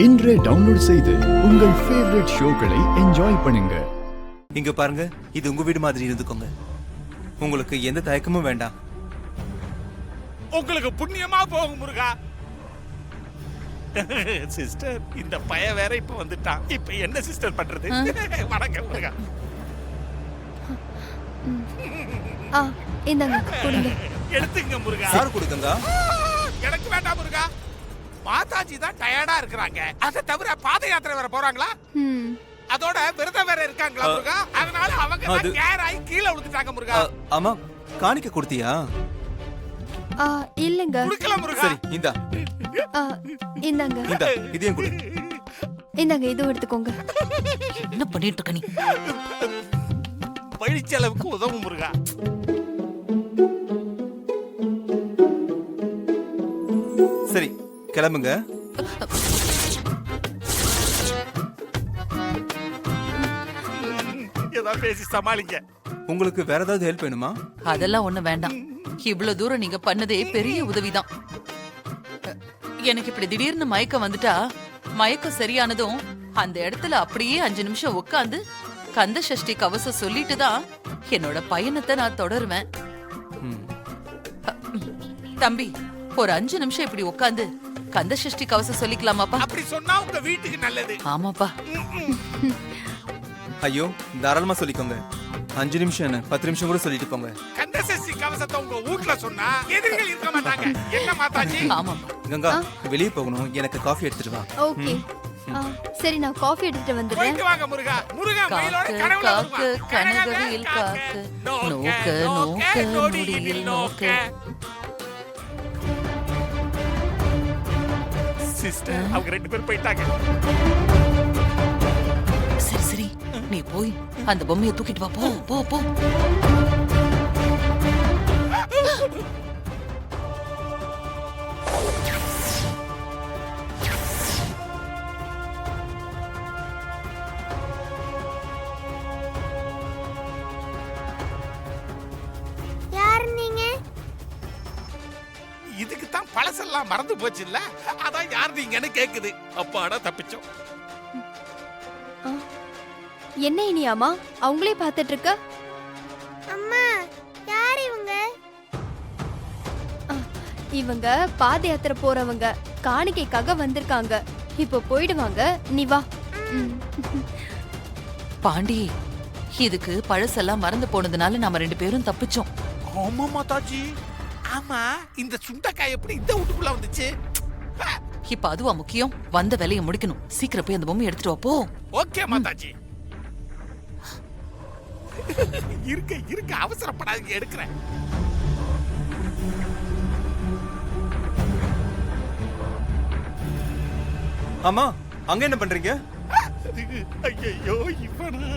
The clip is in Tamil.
இன்றே டவுன்லோட் செய்து உங்கள் ஃபேவரட் ஷோக்களை என்ஜாய் பண்ணுங்க. இங்க பாருங்க, இது உங்க வீடு மாதிரி இருந்துக்கோங்க. உங்களுக்கு எந்த தயக்கமும் வேண்டாம். உங்களுக்கு புண்ணியமா போகும் முருகா. சிஸ்டர், இந்த பய வேற இப்ப வந்துட்டான். இப்ப என்ன சிஸ்டர் பண்றது? வணக்கம் முருகா. இந்தாங்க கொடுங்க. எடுத்துங்க முருகா. சார் கொடுங்க. எனக்கு வேண்டாம் முருகா. மாதாஜி தான் டயர்டா இருக்கிறாங்க. அதை தவிர பாத யாத்திரை வேற போறாங்களா? அதோட விரதம் வேற இருக்காங்களா முருகா? அதனால அவங்க தான் கேர் ஆகி கீழே விழுந்துட்டாங்க முருகா. ஆமா, காணிக்க கொடுத்தியா? இல்லங்க. குடுக்கல முருகா. சரி, இந்தா. இந்தாங்க. இந்தா, இதையும் கொடு. இந்தாங்க, இதுவும் எடுத்துக்கோங்க. என்ன பண்ணிட்டு இருக்க நீ? வழிச்செலவுக்கு உதவும் முருகா. சரி, கிளம்புங்க. ஏதாவது பேசி சமாளிங்க. உங்களுக்கு வேற ஏதாவது ஹெல்ப் வேணுமா? அதெல்லாம் ஒண்ணு வேண்டாம். இவ்வளவு தூரம் நீங்க பண்ணதே பெரிய உதவிதான். எனக்கு இப்படி திடீர்னு மயக்கம் வந்துட்டா, மயக்கம் சரியானதும் அந்த இடத்துல அப்படியே 5 நிமிஷம் உட்காந்து கந்த சஷ்டி கவசம் சொல்லிட்டு தான் என்னோட பயணத்தை நான் தொடருவேன். தம்பி, ஒரு 5 நிமிஷம் இப்படி உட்காந்து கந்த சஷ்டி கவசம் சொல்லிக்கலாமாப்பா? அப்படி சொன்னா உங்க வீட்டுக்கு நல்லது. ஆமாப்பா. ஐயோ, தாராளமா சொல்லிக்கோங்க. 5 நிமிஷம் என்ன, 10 நிமிஷம் கூட சொல்லிட்டு போங்க. கந்தசஷ்டி கவசத்தை உங்க வீட்ல சொன்னா எதிரிகள் இருக்க மாட்டாங்க. என்ன மாதாஜி? ஆமாப்பா. கங்கா, வெளியே போகணும். எனக்கு காஃபி எடுத்துட்டு வா. ஓகே. சரி, நான் காஃபி எடுத்துட்டு வந்துடுறேன். போயிட்டு வாங்க முருகா. முருகா மயிலோட கனவுல காக்கு கனகவில் காக்கு நோக்க நோக்க நொடியில் நோக்க. சிஸ்டர், அவங்க 2 பேரும் போயிட்டாங்க. சரி சரி, நீ போய் அந்த பொம்மையை தூக்கிட்டு வா. போ போ போ. இதுக்கு தான் பழசெல்லாம் மறந்து போச்சு இல்ல? அதான் யார் நீங்கன்னு கேக்குது. அப்பாடா தப்பிச்சோம். என்ன இனியாமா அவங்களே பார்த்துட்டு இருக்க? அம்மா, யார் இவங்க? இவங்க பாத யாத்திரை போறவங்க, காணிக்கைக்காக வந்திருக்காங்க. இப்போ போயிடுவாங்க, நீ வா. பாண்டி, இதுக்கு பழசெல்லாம் மறந்து போனதுனால நாம 2 பேரும் தப்பிச்சோம். ஆமா மாதாஜி. ஆமா, இந்த சுண்டக்காய் எப்படி இந்த வீட்டுக்குள்ள வந்துச்சு? இப்ப அதுவா முக்கியம்? வந்த வேலையை முடிக்கணும். சீக்கிரம் போய் அந்த பொம்மையை எடுத்துட்டு வா. போ. ஓகே மாதாஜி. இருக்க அவசரப்படாதீங்க, எடுக்கிறேன். ஆமா, அங்க என்ன பண்றீங்க? ஐயோ, இவனா?